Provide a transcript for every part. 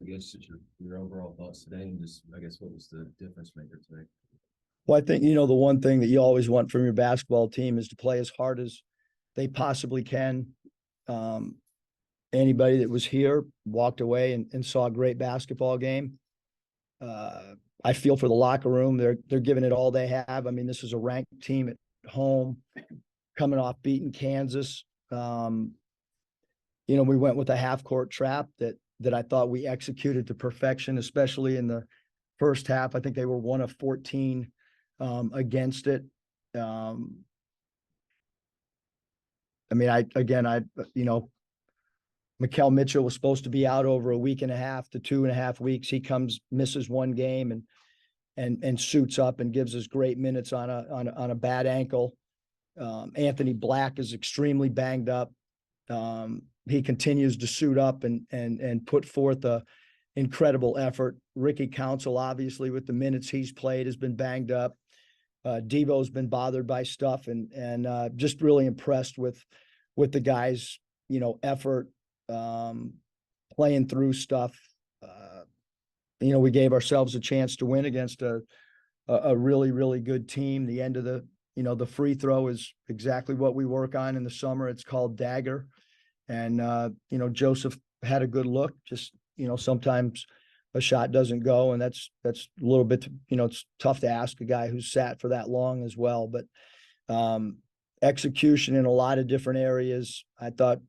against your overall thoughts today, and just I guess what was the difference maker today? Well, I think, the one thing that you always want from your basketball team is to play as hard as they possibly can. Anybody that was here walked away and saw a great basketball game. I feel for the locker room. They're giving it all they have. I mean, this is a ranked team at home coming off beating Kansas. We went with a half court trap that I thought we executed to perfection, especially in the first half. I think they were 1 of 14 against it. Mikal Mitchell was supposed to be out over a week and a half to 2.5 weeks. He comes, misses one game and suits up and gives us great minutes on a bad ankle. Anthony Black is extremely banged up. He continues to suit up and put forth a incredible effort. Ricky Council, obviously, with the minutes he's played, has been banged up. Devo's been bothered by stuff, and just really impressed with the guys' effort, playing through stuff. We gave ourselves a chance to win against a really, really good team. The end of the free throw is exactly what we work on in the summer. It's called Dagger. And, Joseph had a good look. Just, sometimes a shot doesn't go, and that's a little bit, it's tough to ask a guy who's sat for that long as well. But execution in a lot of different areas. I thought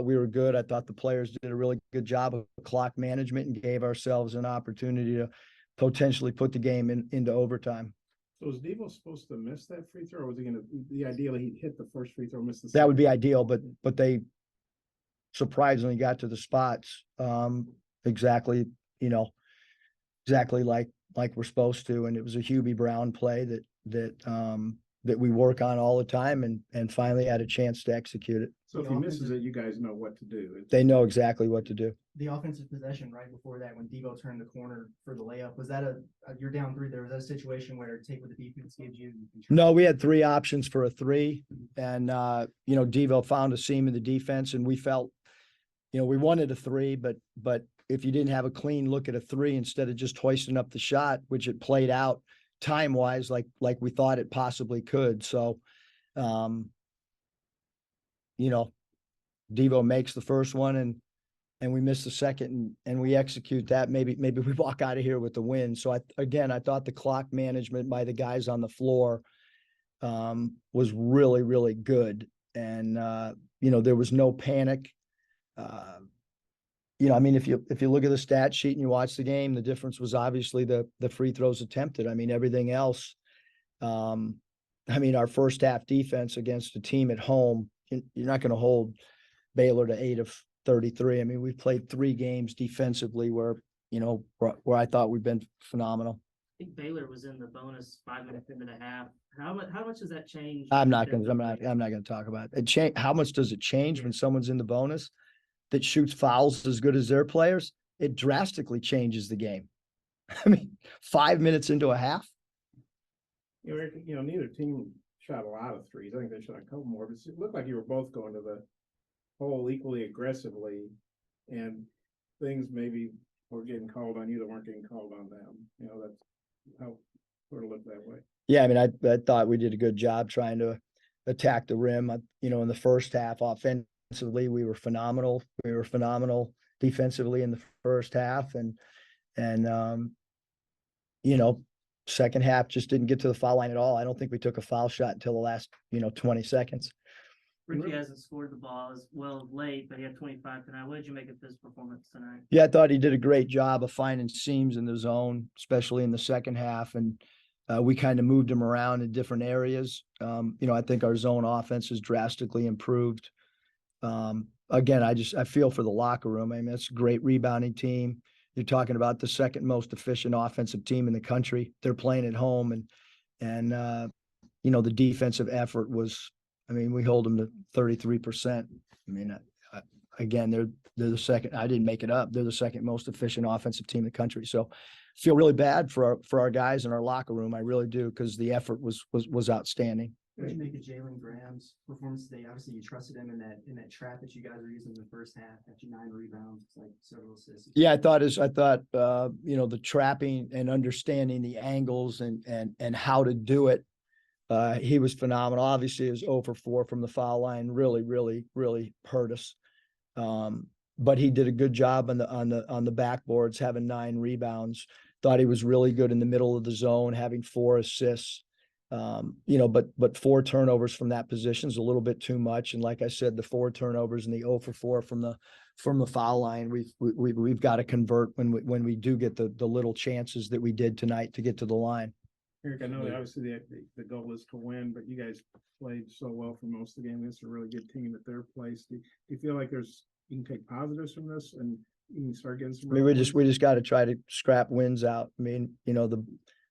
we were good. I thought the players did a really good job of clock management and gave ourselves an opportunity to potentially put the game into overtime. So was Devo supposed to miss that free throw, or was he going to be ideally he'd hit the first free throw, miss the second? That would be ideal, but they surprisingly got to the spots exactly like we're supposed to. And it was a Hubie Brown play that we work on all the time and finally had a chance to execute it. So if he misses it, you guys know what to do. They know exactly what to do. The offensive possession right before that, when Devo turned the corner for the layup, was that you're down 3 there? Was that a situation where take what the defense gives you? No, we had 3 options for a 3, and Devo found a seam in the defense, and we felt, we wanted a 3, but if you didn't have a clean look at a 3 instead of just hoisting up the shot, which it played out time-wise like we thought it possibly could. So, Devo makes the first one and we miss the second and we execute that. Maybe we walk out of here with the win. So I thought the clock management by the guys on the floor was really, really good. And, there was no panic. If you look at the stat sheet and you watch the game, the difference was obviously the free throws attempted. Everything else, our first half defense against a team at home, you're not going to hold Baylor to 8 of 33. We've played 3 games defensively where I thought we've been phenomenal. I think Baylor was in the bonus 5 minutes into the half. How much does that change? I'm not going to talk about it. How much does it change when someone's in the bonus that shoots fouls as good as their players? It drastically changes the game. 5 minutes into a half. Neither team shot a lot of threes. I think they shot a couple more, but it looked like you were both going to the hole equally aggressively, and things maybe were getting called on you that weren't getting called on them. That's how sort of looked that way. Yeah, I thought we did a good job trying to attack the rim. In the first half, offensively, we were phenomenal. We were phenomenal defensively in the first half, and second half just didn't get to the foul line at all. I don't think we took a foul shot until the last 20 seconds. Ricky hasn't scored the ball as well late, but he had 25 tonight. What did you make of his performance tonight? Yeah, I thought he did a great job of finding seams in the zone, especially in the second half, and we kind of moved him around in different areas. I think our zone offense has drastically improved. Again, I feel for the locker room. It's a great rebounding team. You're talking about the second most efficient offensive team in the country. They're playing at home, and the defensive effort was, we hold them to 33%. Again, they're the second. I didn't make it up. They're the second most efficient offensive team in the country. So, feel really bad for our guys in our locker room. I really do, because the effort was outstanding. What'd you make of Jalen Graham's performance today? Obviously, you trusted him in that trap that you guys were using in the first half. Got you 9 rebounds, like several assists. Yeah, I thought, the trapping and understanding the angles and how to do it. He was phenomenal. Obviously, he was 0 for 4 from the foul line. Really, really, really hurt us. But he did a good job on the backboards, having 9 rebounds. Thought he was really good in the middle of the zone, having 4 assists. But 4 turnovers from that position is a little bit too much. And like I said, the 4 turnovers and the 0 for 4 from the foul line, we've got to convert when we do get the little chances that we did tonight to get to the line. Eric, I know that obviously the goal is to win, but you guys played so well for most of the game. This is a really good team at their place. Do you feel like you can take positives from this and you can start getting some? I mean, we just got to try to scrap wins out. I mean, the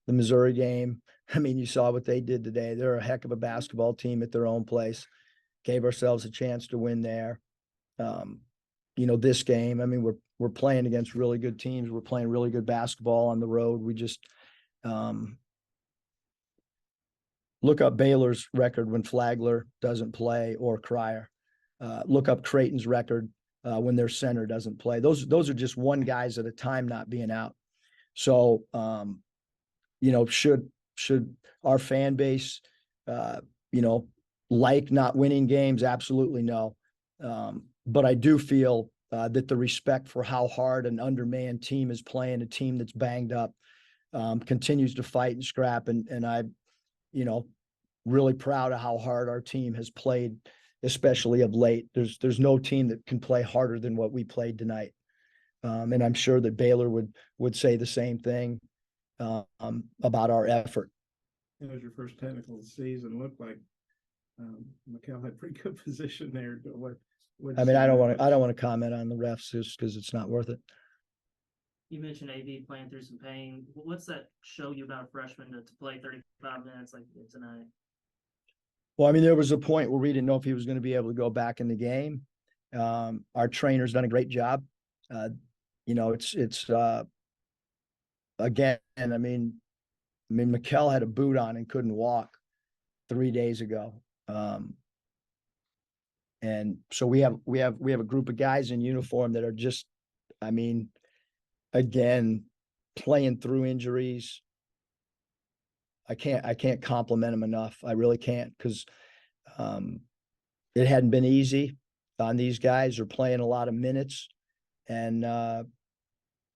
Missouri game, I mean, you saw what they did today. They're a heck of a basketball team at their own place. Gave ourselves a chance to win there. This game, I mean, we're playing against really good teams. We're playing really good basketball on the road. We just look up Baylor's record when Flagler doesn't play or Cryer. Look up Creighton's record when their center doesn't play. Those are just one guys at a time not being out. So, should our fan base, like not winning games? Absolutely no. But I do feel that the respect for how hard an undermanned team is playing, a team that's banged up, continues to fight and scrap. And I, really proud of how hard our team has played, especially of late. There's no team that can play harder than what we played tonight. And I'm sure that Baylor would say the same thing about our effort. It was your first technical of the season. Looked like Mikal had pretty good position there. I mean, I don't want to comment on the refs just because it's not worth it. You mentioned AV playing through some pain. What's that show you about a freshman to play 35 minutes like tonight? Well, I mean, there was a point where we didn't know if he was going to be able to go back in the game. Our trainer's done a great job. It's again, I mean, Mikal had a boot on and couldn't walk 3 days ago. And so we have a group of guys in uniform that are just, I mean, again, playing through injuries. I can't compliment them enough. I really can't, because it hadn't been easy on these guys. They're playing a lot of minutes, and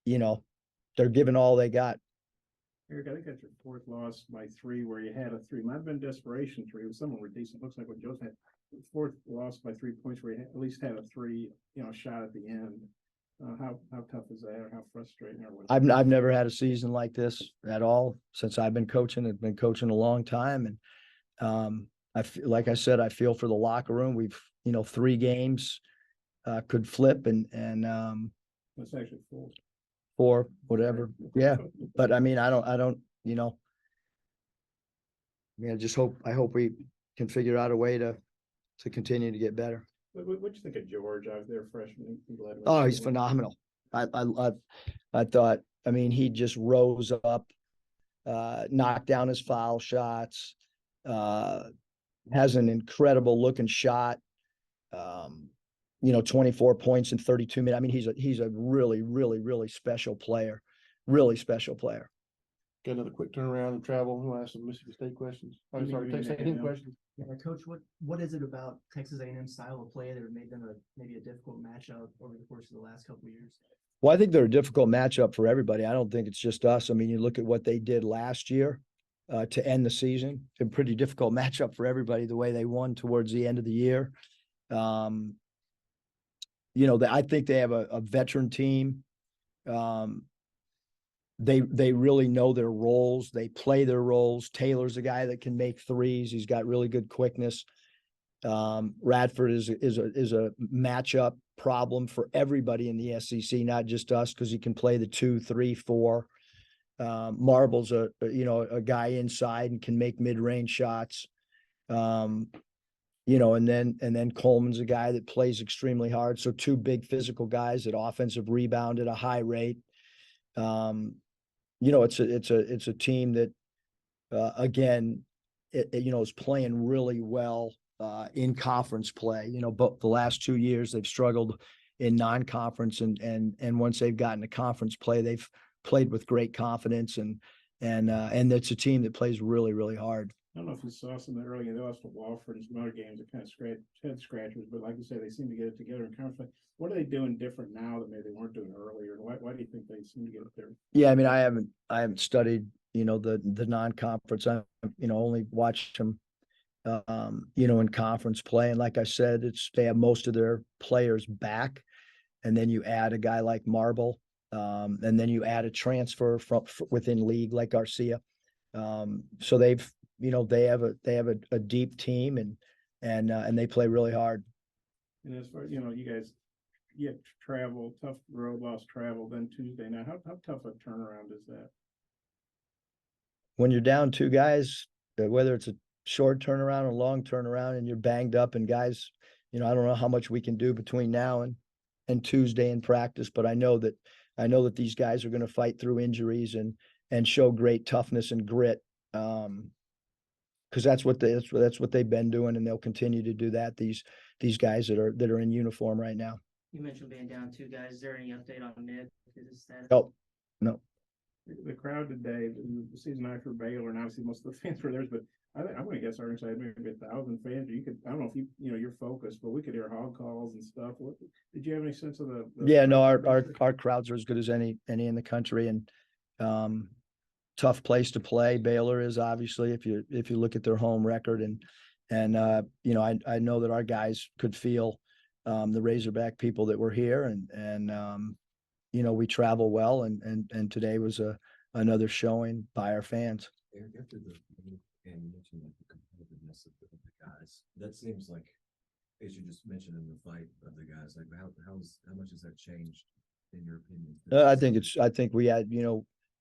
they're giving all they got. Eric, I think that's your 4th loss by 3, where you had a 3. Might have been desperation 3. Some were decent. Looks like what Joe's had. 4th loss by 3 points, where you at least had a 3, shot at the end. How tough is that, or how frustrating? Or what? I've never had a season like this at all since I've been coaching. I've been coaching a long time, and like I said, I feel for the locker room. We've 3 games could flip, and It's actually 4, whatever. Yeah, but I mean, I don't. I hope we can figure out a way to continue to get better. What'd you think of George out there, freshman? Oh, he's phenomenal. I thought, I mean, he just rose up, knocked down his foul shots, has an incredible looking shot. 24 points in 32 minutes. I mean, he's a really, really, really special player. Really special player. Got another quick turnaround and travel. We'll ask some Mississippi State questions. I'm sorry, Texas A&M questions. Yeah, Coach, what is it about Texas A&M's style of play that made them maybe a difficult matchup over the course of the last couple of years? Well, I think they're a difficult matchup for everybody. I don't think it's just us. I mean, you look at what they did last year to end the season. It's a pretty difficult matchup for everybody, the way they won towards the end of the year. I think they have a veteran team. They really know their roles. They play their roles. Taylor's a guy that can make threes. He's got really good quickness. Radford is a matchup problem for everybody in the SEC, not just us, because he can play the 2, 3, 4. Marble's a guy inside and can make mid-range shots. And then Coleman's a guy that plays extremely hard. So 2 big physical guys that offensive rebound at a high rate. It's a team that, again, is playing really well in conference play. But the last 2 years they've struggled in non-conference, and once they've gotten to conference play, they've played with great confidence, and it's a team that plays really, really hard. I don't know if you saw some of the early, they lost to Wofford and some other games that kind of head scratchers, but like you say, they seem to get it together in conference. What are they doing different now that maybe they weren't doing earlier? Why do you think they seem to get it there? Yeah, I mean, I haven't studied, the non-conference. I, only watched them, in conference play. And like I said, they have most of their players back. And then you add a guy like Marble, and then you add a transfer from within league like Garcia. So they have a deep team, and they play really hard. And as far, you guys get travel, tough road loss travel, then Tuesday night. How tough a turnaround is that? When you're down 2 guys, whether it's a short turnaround or long turnaround, and you're banged up, and guys, I don't know how much we can do between now and Tuesday in practice, but I know that these guys are going to fight through injuries and show great toughness and grit. Because that's what they've been doing, and they'll continue to do that. These guys that are in uniform right now. You mentioned being down 2 guys. Is there any update on Nick? No. The crowd today, the season after Baylor, and obviously most of the fans were theirs, but I'm going to guess our inside maybe 1,000 fans. I don't know if you're focused, but we could hear hog calls and stuff. Did you have any sense of the Yeah, no, our crowds are as good as any in the country, and tough place to play. Baylor is, obviously, if you look at their home record, and I know that our guys could feel the Razorback people that were here, and we travel well, and today was another showing by our fans. Eric, after the game, you mentioned like the competitiveness of the guys. That seems like, as you just mentioned, in the fight of the guys, like how much has that changed in your opinion? I think we had,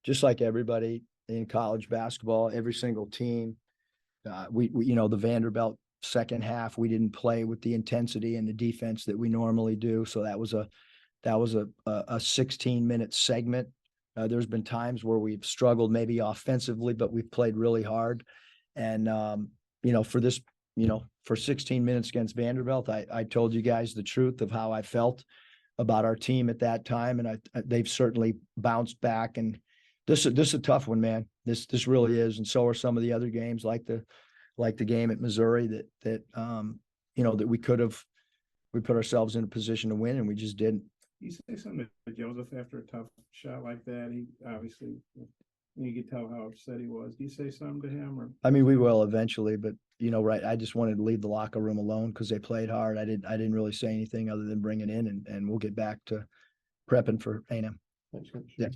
just like everybody in college basketball, every single team, we the Vanderbilt second half, we didn't play with the intensity and the defense that we normally do. So that was a 16-minute segment. There's been times where we've struggled maybe offensively, but we've played really hard. And, for 16 minutes against Vanderbilt, I told you guys the truth of how I felt about our team at that time. And they've certainly bounced back. And this is a tough one, man. This really is. And so are some of the other games, like the game at Missouri that we put ourselves in a position to win, and we just didn't. You say something to Joseph after a tough shot like that? He obviously, you could tell how upset he was. Do you say something to him? Or I mean, we will eventually, but right. I just wanted to leave the locker room alone because they played hard. I didn't really say anything other than bring it in, and we'll get back to prepping for A&M. Thanks, Coach. Yeah.